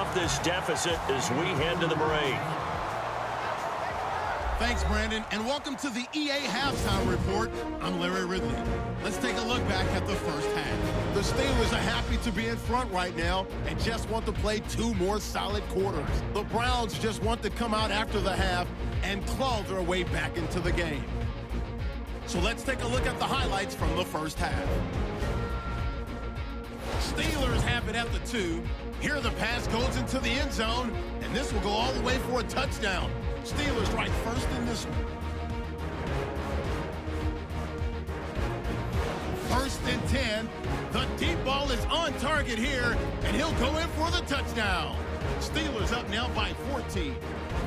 off this deficit as we head to the break. Thanks, Brandon, and welcome to the EA Halftime Report. I'm Larry Ridley. Let's take a look back at the first half. The Steelers are happy to be in front right now and just want to play 2 more solid quarters. The Browns just want to come out after the half and claw their way back into the game. So let's take a look at the highlights from the first half. Steelers have it at the 2. Here the pass goes into the end zone, and this will go all the way for a touchdown. Steelers right first in this one. First and 10. The deep ball is on target here, and he'll go in for the touchdown. Steelers up now by 14.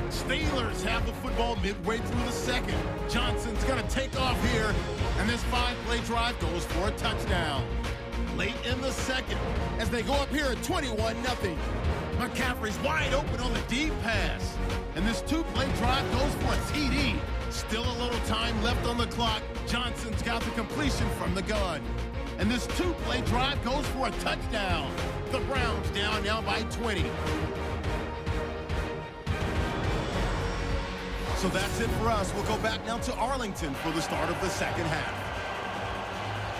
Steelers have the football midway through the second. Johnson's going to take off here, and this 5-play drive goes for a touchdown. Late in the second, as they go up here at 21-0. McCaffrey's wide open on the deep pass. And this 2-play drive goes for a TD. Still a little time left on the clock. Johnson's got the completion from the gun. And this 2-play drive goes for a touchdown. The Browns down now by 20. So that's it for us. We'll go back now to Arlington for the start of the second half.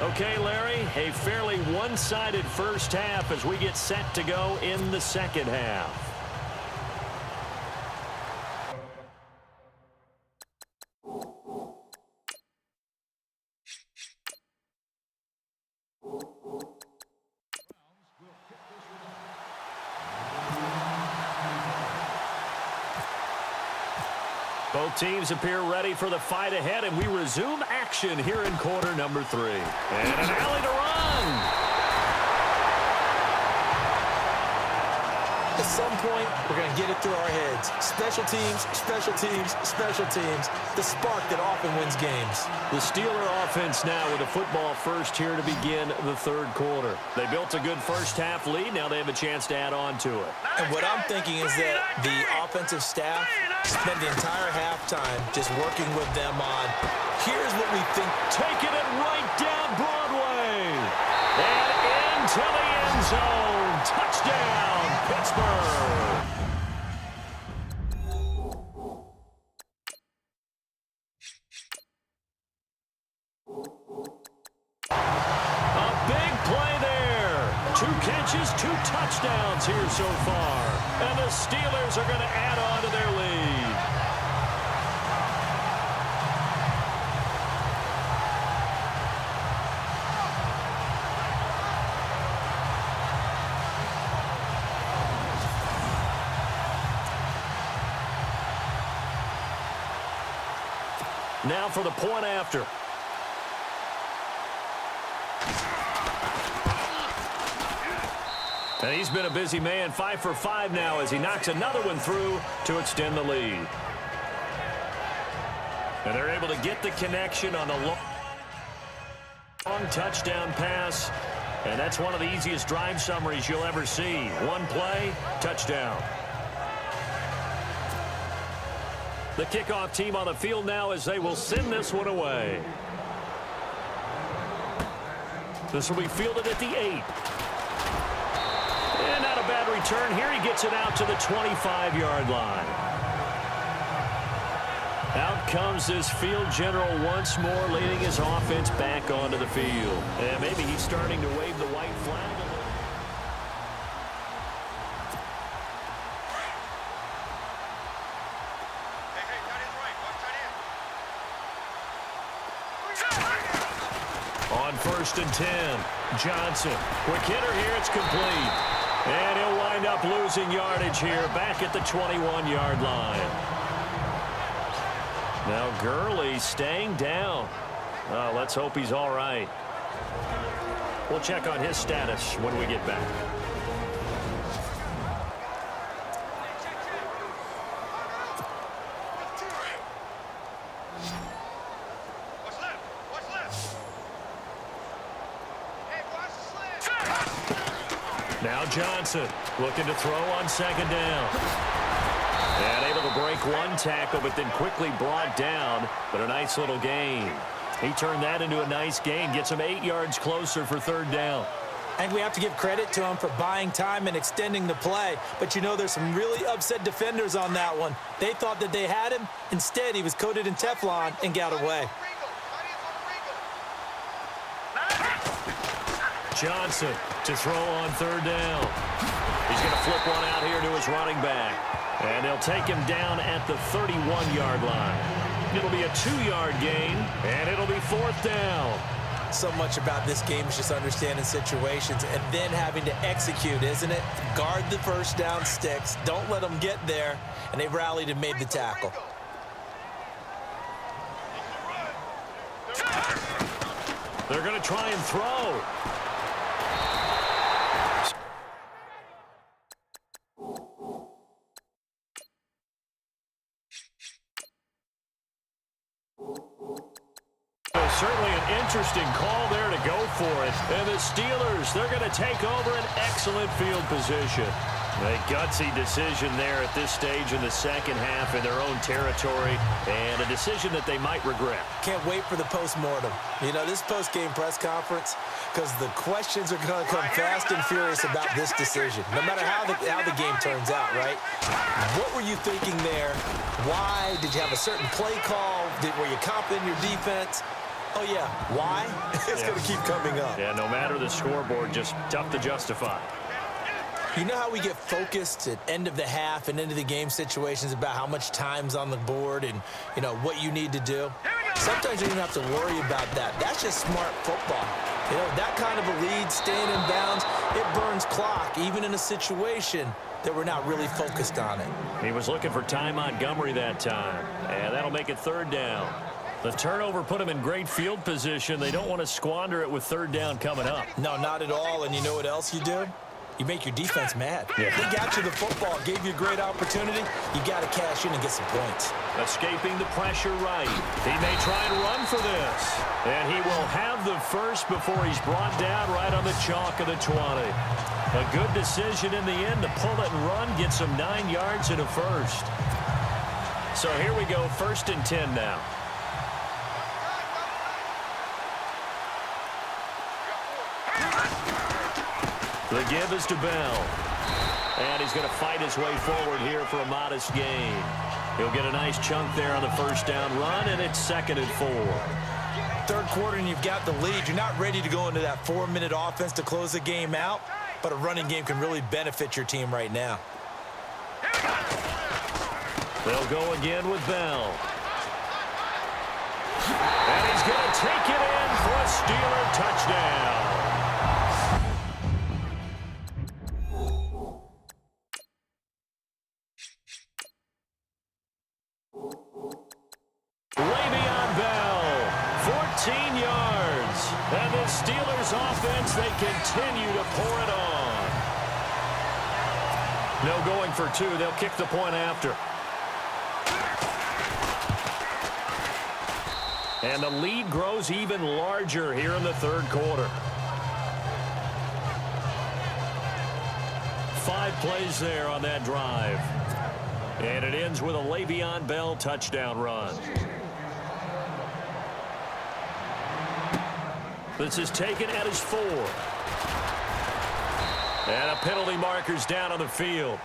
Okay, Larry, a fairly one-sided first half as we get set to go in the second half. Both teams appear ready for the fight ahead, and we resume action here in quarter number 3. And an alley to run. At some point, we're going to get it through our heads. Special teams, special teams, special teams. The spark that often wins games. The Steeler offense now with a football first here to begin the third quarter. They built a good first half lead. Now they have a chance to add on to it. And what I'm thinking is that the offensive staff spent the entire halftime just working with them on, here's what we think. Taking it right down Broadway. And into the end zone. Touchdown, Pittsburgh. A big play there. 2 catches, 2 touchdowns here so far. And the Steelers are going to add on to their lead. Now for the point after. And he's been a busy man, 5 for 5 now as he knocks another one through to extend the lead. And they're able to get the connection on the long touchdown pass. And that's one of the easiest drive summaries you'll ever see. 1 play, touchdown. The kickoff team on the field now as they will send this one away. This will be fielded at the 8. And not a bad return here. He gets it out to the 25-yard line. Out comes this field general once more, leading his offense back onto the field. And maybe he's starting to wave the white flag a little. On 1st and 10, Johnson. Quick hitter here, it's complete. And he'll wind up losing yardage here back at the 21-yard line. Now Gurley staying down. Let's hope he's all right. We'll check on his status when we get back. Now Johnson looking to throw on 2nd down. And able to break 1 tackle, but then quickly brought down. But a nice little gain. He turned that into a nice gain. Gets him 8 yards closer for 3rd down. I think we have to give credit to him for buying time and extending the play. But, you know, there's some really upset defenders on that one. They thought that they had him. Instead, he was coated in Teflon and got away. Johnson to throw on third down. He's going to flip one out here to his running back. And they'll take him down at the 31-yard line. It'll be a 2-yard gain, and it'll be fourth down. So much about this game is just understanding situations and then having to execute, isn't it? Guard the first down sticks. Don't let them get there. And they rallied and made the tackle. They're going to try and throw. Certainly an interesting call there to go for it. And the Steelers, they're going to take over an excellent field position. A gutsy decision there at this stage in the second half in their own territory, and a decision that they might regret. Can't wait for the post-mortem. You know, this post-game press conference, because the questions are going to come fast and furious about this decision, no matter how the game turns out, right? What were you thinking there? Why? Did you have a certain play call? Were you confident in your defense? Oh, yeah. Why? It's going to keep coming up. Yeah, no matter the scoreboard, just tough to justify. You know how we get focused at end of the half and into the game situations about how much time's on the board and, you know, what you need to do? Sometimes you don't have to worry about that. That's just smart football. You know, that kind of a lead, staying in bounds, it burns clock, even in a situation that we're not really focused on it. He was looking for Ty Montgomery that time, and that'll make it third down. The turnover put him in great field position. They don't want to squander it with third down coming up. No, not at all. And you know what else you do? You make your defense mad. Yeah. They got you the football, gave you a great opportunity. You got to cash in and get some points. Escaping the pressure right. He may try and run for this. And he will have the first before he's brought down right on the chalk of the 20. A good decision in the end to pull it and run, get some 9 yards and a first. So here we go, 1st and 10 now. The give is to Bell. And he's going to fight his way forward here for a modest gain. He'll get a nice chunk there on the first down run, and it's 2nd and 4. Third quarter, and you've got the lead. You're not ready to go into that 4-minute offense to close the game out, but a running game can really benefit your team right now. They'll go again with Bell. And he's going to take it in for a Steeler touchdown. Le'Veon Bell, 14 yards. And the Steelers offense, they continue to pour it on. No going for 2. They'll kick the point after. And the lead grows even larger here in the third quarter. 5 plays there on that drive. And it ends with a Le'Veon Bell touchdown run. This is taken at his 4. And a penalty marker's down on the field.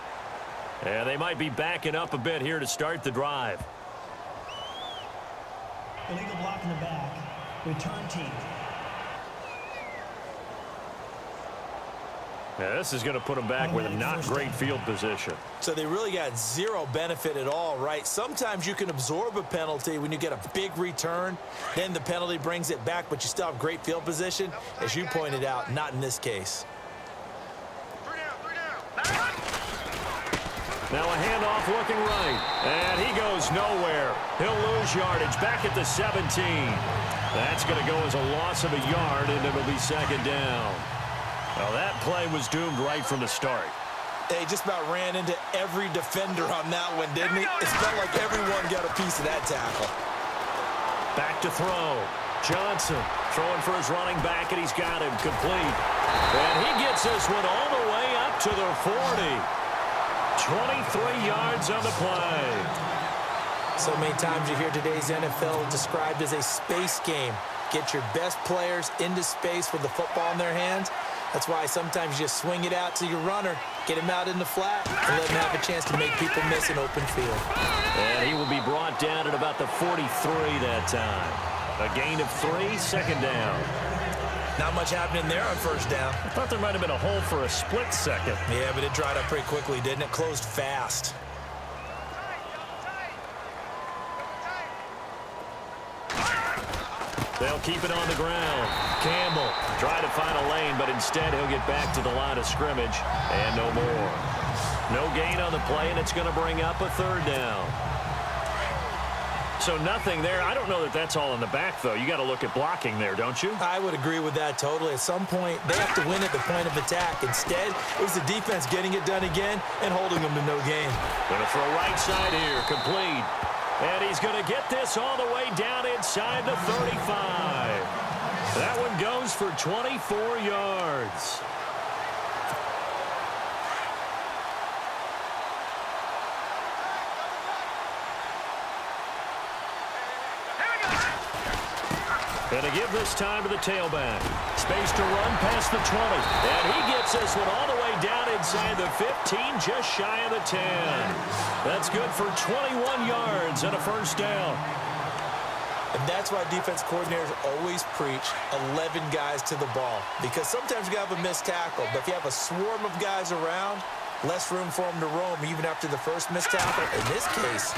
And they might be backing up a bit here to start the drive. Illegal block in the back. Return team. Now this is going to put them back with a not great field position. So they really got zero benefit at all, right? Sometimes you can absorb a penalty when you get a big return. Then the penalty brings it back, but you still have great field position. As you pointed out, not in this case. Now a handoff looking right. And he goes nowhere. He'll lose yardage back at the 17. That's going to go as a loss of a yard, and it'll be 2nd down. Well, that play was doomed right from the start. He just about ran into every defender on that one, didn't he? It felt like everyone got a piece of that tackle. Back to throw. Johnson throwing for his running back, and he's got him complete. And he gets this one all the way up to the 40. 23 yards on the play. So many times you hear today's NFL described as a space game. Get your best players into space with the football in their hands. That's why sometimes you just swing it out to your runner, get him out in the flat, and let him have a chance to make people miss an open field. And he will be brought down at about the 43 that time. A gain of 3, second down. Not much happening there on first down. I thought there might have been a hole for a split second. Yeah, but it dried up pretty quickly, didn't it? Closed fast. They'll keep it on the ground. Campbell try to find a lane, but instead he'll get back to the line of scrimmage and no more. No gain on the play, and it's going to bring up a third down. So nothing there. I don't know that that's all in the back, though. You got to look at blocking there, don't you? I would agree with that totally. At some point, they have to win at the point of attack. Instead, it was the defense getting it done again and holding them to no gain. Going to throw right side here, complete. And he's going to get this all the way down inside the 35. That one goes for 24 yards. Going to give this time to the tailback. Space to run past the 20. And he gets this one all the way down inside the 15, just shy of the 10. That's good for 21 yards and a first down. And that's why defense coordinators always preach 11 guys to the ball. Because sometimes you have a missed tackle, but if you have a swarm of guys around, less room for them to roam even after the first missed tackle. In this case,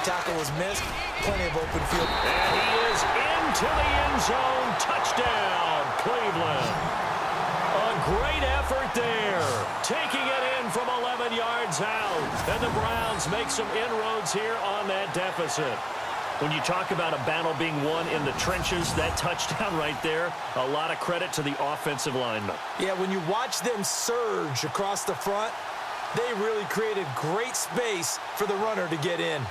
tackle was missed, plenty of open field. And he is into the end zone. Touchdown, Cleveland. A great effort there. Taking it in from 11 yards out. And the Browns make some inroads here on that deficit. When you talk about a battle being won in the trenches, that touchdown right there, a lot of credit to the offensive linemen. Yeah, when you watch them surge across the front, they really created great space for the runner to get in.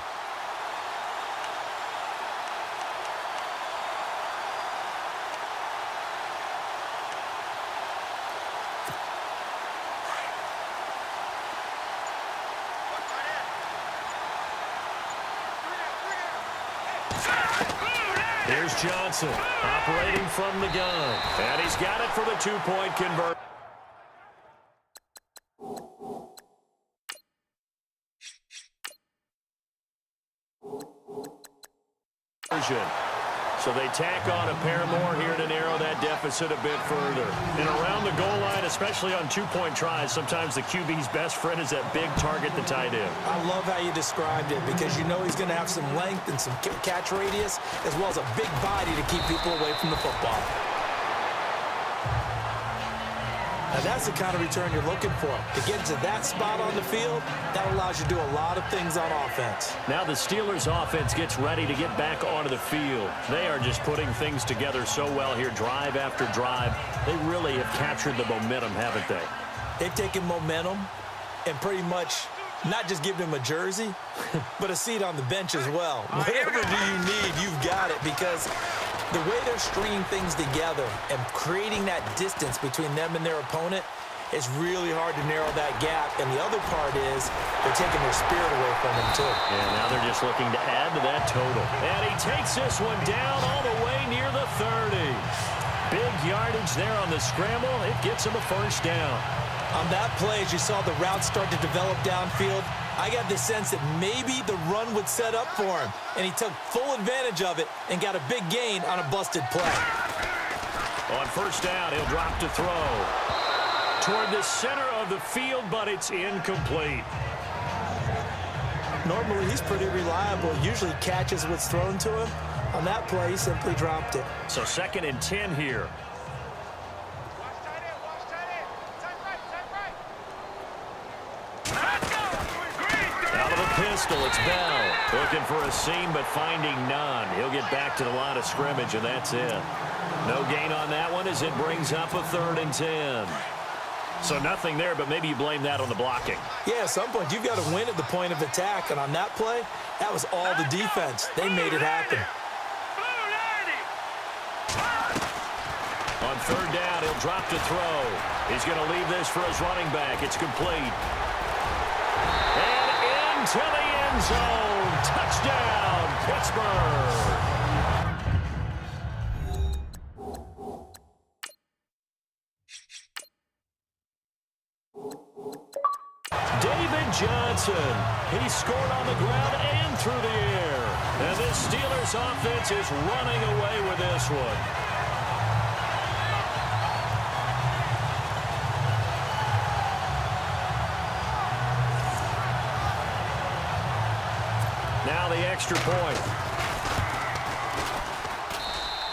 Here's Johnson operating from the gun. And he's got it for the two-point conversion. So they tack on a pair more here to narrow that deficit a bit further. And around the goal line, especially on two-point tries, sometimes the QB's best friend is that big target, the tight end. I love how you described it because you know he's going to have some length and some catch radius as well as a big body to keep people away from the football. Now that's the kind of return you're looking for. To get to that spot on the field, that allows you to do a lot of things on offense. Now the Steelers offense gets ready to get back onto the field. They are just putting things together so well here, drive after drive. They really have captured the momentum, haven't they? They've taken momentum and pretty much not just given him a jersey, but a seat on the bench as well. Whatever do you need, you've got it, because the way they're stringing things together and creating that distance between them and their opponent, it's really hard to narrow that gap. And the other part is they're taking their spirit away from them, too. And now they're just looking to add to that total. And he takes this one down all the way near the 30. Big yardage there on the scramble. It gets him a first down. On that play, as you saw the route start to develop downfield, I got the sense that maybe the run would set up for him, and he took full advantage of it and got a big gain on a busted play. On first down, he'll drop to throw toward the center of the field, but it's incomplete. Normally, he's pretty reliable. Usually catches what's thrown to him. On that play, he simply dropped it. So 2nd and 10 here. Pistol, it's Bell. Looking for a seam, but finding none. He'll get back to the line of scrimmage, and that's it. No gain on that one as it brings up a 3rd and 10. So nothing there, but maybe you blame that on the blocking. Yeah, at some point, you've got to win at the point of attack, and on that play, that was all the defense. They made it happen. On 3rd down, he'll drop to throw. He's going to leave this for his running back. It's complete. To the end zone. Touchdown, Pittsburgh. Johnson. He scored on the ground and through the air. And this Steelers offense is running away with this one. Now the extra point.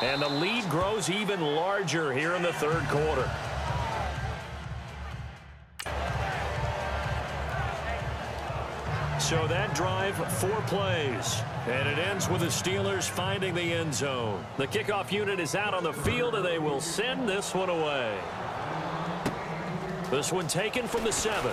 And the lead grows even larger here in the third quarter. So that drive, 4 plays. And it ends with the Steelers finding the end zone. The kickoff unit is out on the field, and they will send this one away. This one taken from the 7.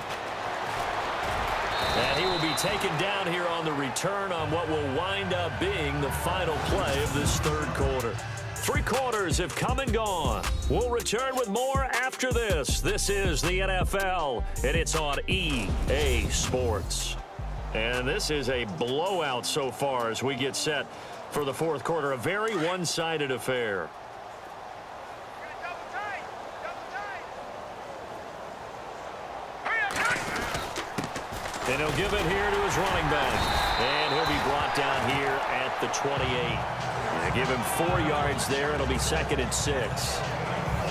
And he will be taken down here on the return on what will wind up being the final play of this third quarter. 3 quarters have come and gone. We'll return with more after this. This is the NFL, and it's on EA Sports. And this is a blowout so far as we get set for the fourth quarter. A very one-sided affair. And he'll give it here to his running back. And he'll be brought down here at the 28. They give him 4 yards there. It'll be 2nd and 6.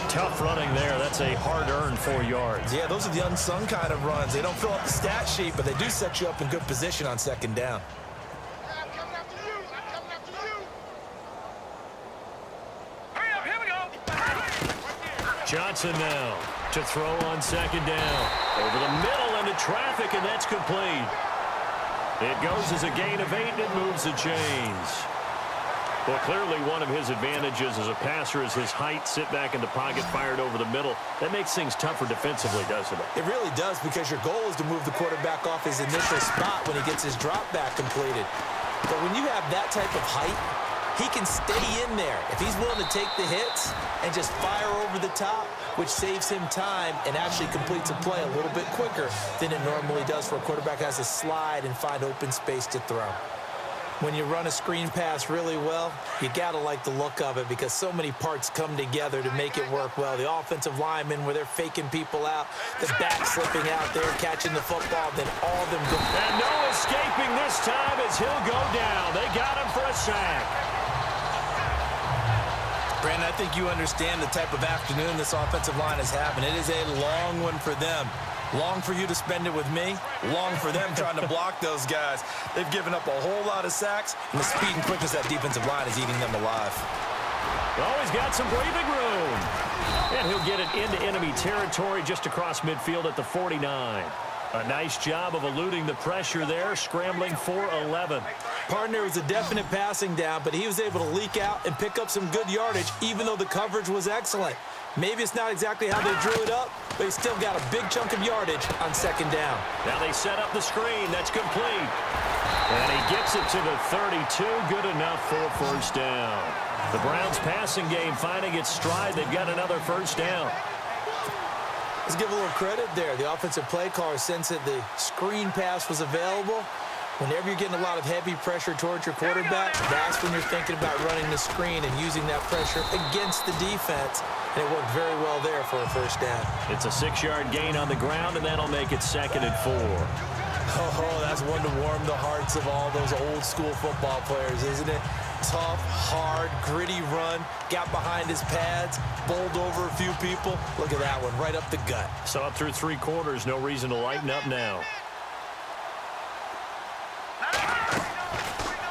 Tough running there. That's a hard-earned 4 yards. Yeah, those are the unsung kind of runs. They don't fill up the stat sheet, but they do set you up in good position on 2nd down. I'm coming after you. I'm coming after you. Hurry up, here we go. Johnson now to throw on 2nd down. Over the middle into traffic, and that's complete. It goes as a gain of 8, and it moves the chains. Well, clearly one of his advantages as a passer is his height. Sit back in the pocket, fired over the middle. That makes things tougher defensively, doesn't it? It really does, because your goal is to move the quarterback off his initial spot when he gets his drop back completed. But when you have that type of height, he can stay in there if he's willing to take the hits and just fire over the top, which saves him time and actually completes a play a little bit quicker than it normally does for a quarterback who has to slide and find open space to throw. When you run a screen pass really well, you got to like the look of it, because so many parts come together to make it work well. The offensive linemen, where they're faking people out, the back slipping out there, catching the football, then all of them go. And no escaping this time as he'll go down. They got him for a sack. Brandon, I think you understand the type of afternoon this offensive line is having. It is a long one for them. Long for you to spend it with me. Long for them trying to block those guys. They've given up a whole lot of sacks, and the speed and quickness of that defensive line is eating them alive. Always got some breathing room. And he'll get it into enemy territory just across midfield at the 49. A nice job of eluding the pressure there, scrambling for 11. Partner was a definite passing down, but he was able to leak out and pick up some good yardage, even though the coverage was excellent. Maybe it's not exactly how they drew it up, but he still got a big chunk of yardage on 2nd down. Now they set up the screen. That's complete. And he gets it to the 32. Good enough for a 1st down. The Browns passing game finding its stride. They've got another 1st down. Let's give a little credit there. The offensive play caller sensed that the screen pass was available. Whenever you're getting a lot of heavy pressure towards your quarterback, that's when you're thinking about running the screen and using that pressure against the defense. And it worked very well there for a 1st down. It's a 6-yard gain on the ground, and that'll make it 2nd and 4. Oh, that's one to warm the hearts of all those old-school football players, isn't it? Tough, hard, gritty run, got behind his pads, bowled over a few people. Look at that one, right up the gut. So up through 3 quarters, no reason to lighten up now.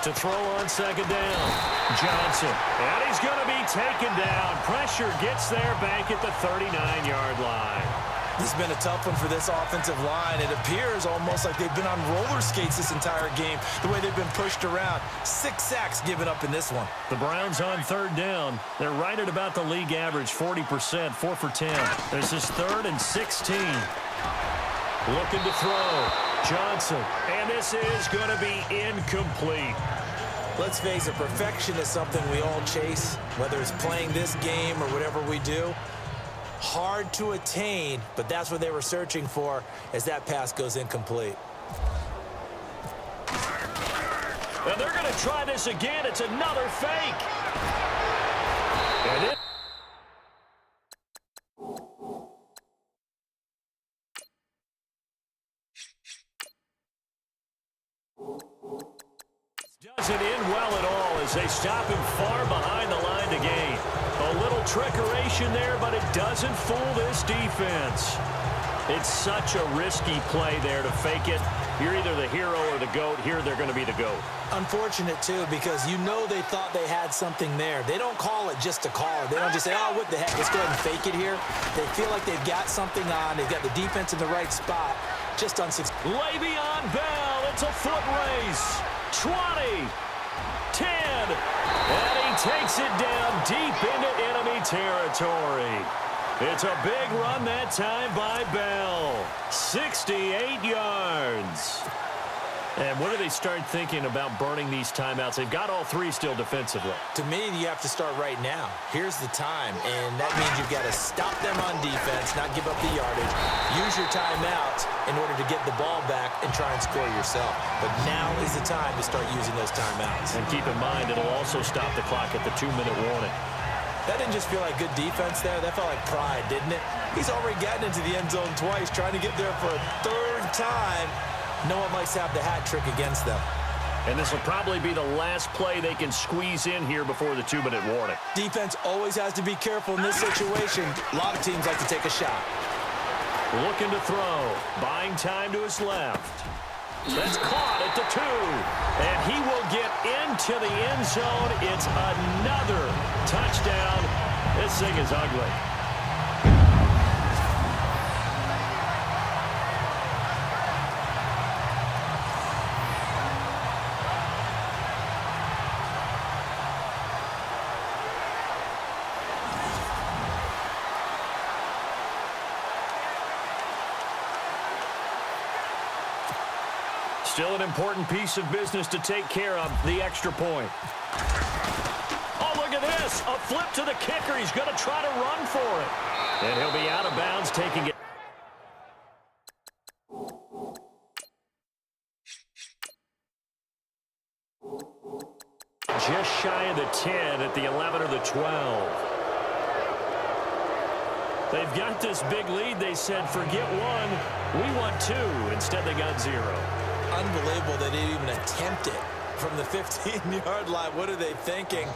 To throw on 2nd down, Johnson. And he's going to be taken down. Pressure gets there back at the 39-yard line. This has been a tough one for this offensive line. It appears almost like they've been on roller skates this entire game, the way they've been pushed around. 6 sacks given up in this one. The Browns on 3rd down. They're right at about the league average, 40%, 4 for 10. This is 3rd and 16. Looking to throw. Johnson. And this is going to be incomplete. Let's face it, perfection is something we all chase, whether it's playing this game or whatever we do. Hard to attain, but that's what they were searching for as that pass goes incomplete. And they're going to try this again. It's another fake. And it Doesn't end well at all as they stop him far behind the line to gain. A little trickeration there, but it doesn't fool this defense. It's such a risky play there to fake it. You're either the hero or the GOAT. Here they're going to be the GOAT. Unfortunate, too, because you know they thought they had something there. They don't call it just to call it. They don't just say, oh, what the heck, let's go ahead and fake it here. They feel like they've got something on. They've got the defense in the right spot. Just unsuccessful. Le'Veon Bell, it's a foot race. 20, 10, and he takes it down deep into enemy territory. It's a big run that time by Bell. 68 yards. And when do they start thinking about burning these timeouts? They've got all three still defensively. To me, you have to start right now. Here's the time, and that means you've got to stop them on defense, not give up the yardage. Use your timeouts in order to get the ball back and try and score yourself. But now is the time to start using those timeouts. And keep in mind, it'll also stop the clock at the 2-minute warning. That didn't just feel like good defense there. That felt like pride, didn't it? He's already gotten into the end zone twice, trying to get there for a third time. No one likes to have the hat trick against them. And this will probably be the last play they can squeeze in here before the 2-minute warning. Defense always has to be careful in this situation. A lot of teams like to take a shot. Looking to throw. Buying time to his left. That's caught at the 2. And he will get into the end zone. It's another touchdown. This thing is ugly. Still an important piece of business to take care of, the extra point. Oh, look at this. A flip to the kicker. He's going to try to run for it. And he'll be out of bounds, taking it. Just shy of the 10 at the 11 or the 12. They've got this big lead. They said, forget one. We want 2. Instead, they got 0. Unbelievable they didn't even attempt it from the 15-yard line. What are they thinking?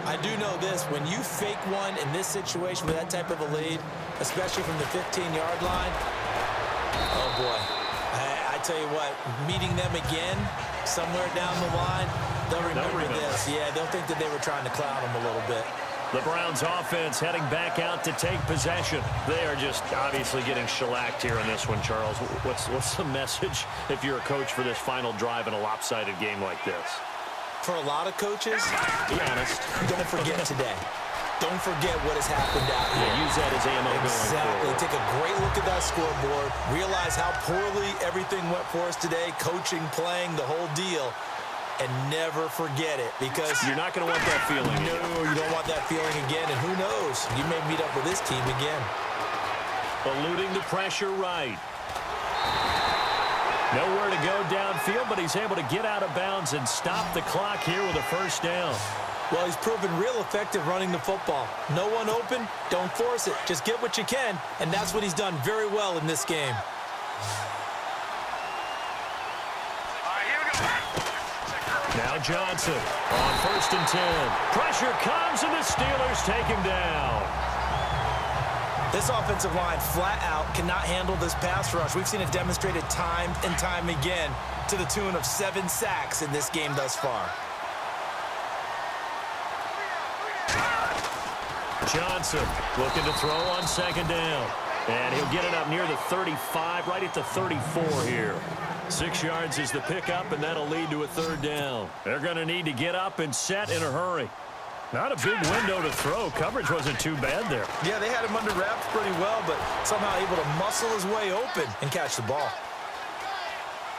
I do know this. When you fake one in this situation with that type of a lead, especially from the 15-yard line, oh, boy. I tell you what, meeting them again somewhere down the line, they'll remember this. Yeah, they'll think that they were trying to clown them a little bit. The Browns offense heading back out to take possession. They are just obviously getting shellacked here in this one, Charles. What's the message if you're a coach for this final drive in a lopsided game like this? For a lot of coaches, be honest, don't forget today. Don't forget what has happened out here. Yeah, use that as ammo going forward. Take a great look at that scoreboard. Realize how poorly everything went for us today, coaching, playing, the whole deal. And never forget it, because you're not going to want that feeling. No, you don't want that feeling again. And who knows? You may meet up with this team again. Eluding the pressure right. Nowhere to go downfield, but he's able to get out of bounds and stop the clock here with a first down. Well, he's proven real effective running the football. No one open, don't force it. Just get what you can, and that's what he's done very well in this game. Now Johnson on 1st and 10. Pressure comes, and the Steelers take him down. This offensive line flat out cannot handle this pass rush. We've seen it demonstrated time and time again to the tune of 7 sacks in this game thus far. Johnson looking to throw on 2nd down. And he'll get it up near the 35, right at the 34 here. 6 yards is the pickup, and that'll lead to a 3rd down. They're going to need to get up and set in a hurry. Not a big window to throw. Coverage wasn't too bad there. Yeah, they had him under wraps pretty well, but somehow able to muscle his way open and catch the ball.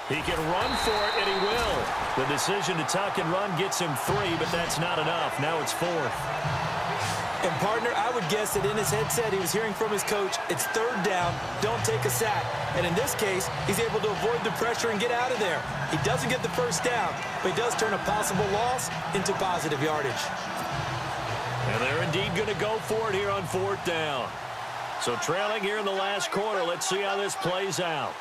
He can run for it, and he will. The decision to tuck and run gets him 3, but that's not enough. Now it's 4th. And, partner, I would guess that in his headset he was hearing from his coach, it's 3rd down, don't take a sack. And in this case, he's able to avoid the pressure and get out of there. He doesn't get the 1st down, but he does turn a possible loss into positive yardage. And they're indeed going to go for it here on 4th down. So trailing here in the last quarter, let's see how this plays out.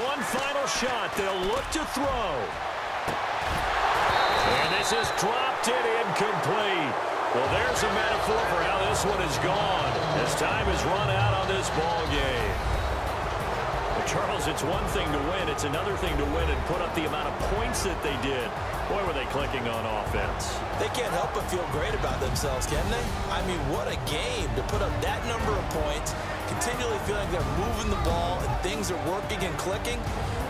One final shot. They'll look to throw. And this is dropped it incomplete. Well, there's a metaphor for how this one is gone as time has run out on this ball game. Well, Charles, it's one thing to win. It's another thing to win and put up the amount of points that they did. Boy, were they clicking on offense. They can't help but feel great about themselves, can they? I mean, what a game to put up that number of points, continually feeling they're moving the ball and things are working and clicking.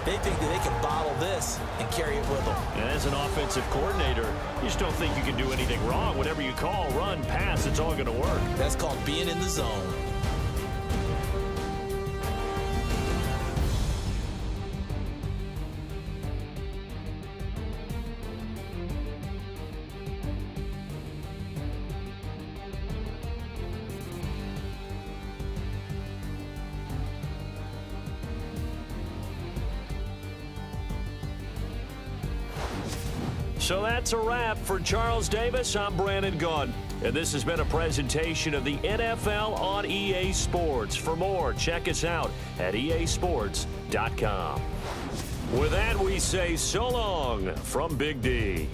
They think that they can bottle this and carry it with them. And as an offensive coordinator, you just don't think you can do anything wrong. Whatever you call, run, pass, it's all going to work. That's called being in the zone. So that's a wrap for Charles Davis. I'm Brandon Gaudin, and this has been a presentation of the NFL on EA Sports. For more, check us out at easports.com. With that, we say so long from Big D.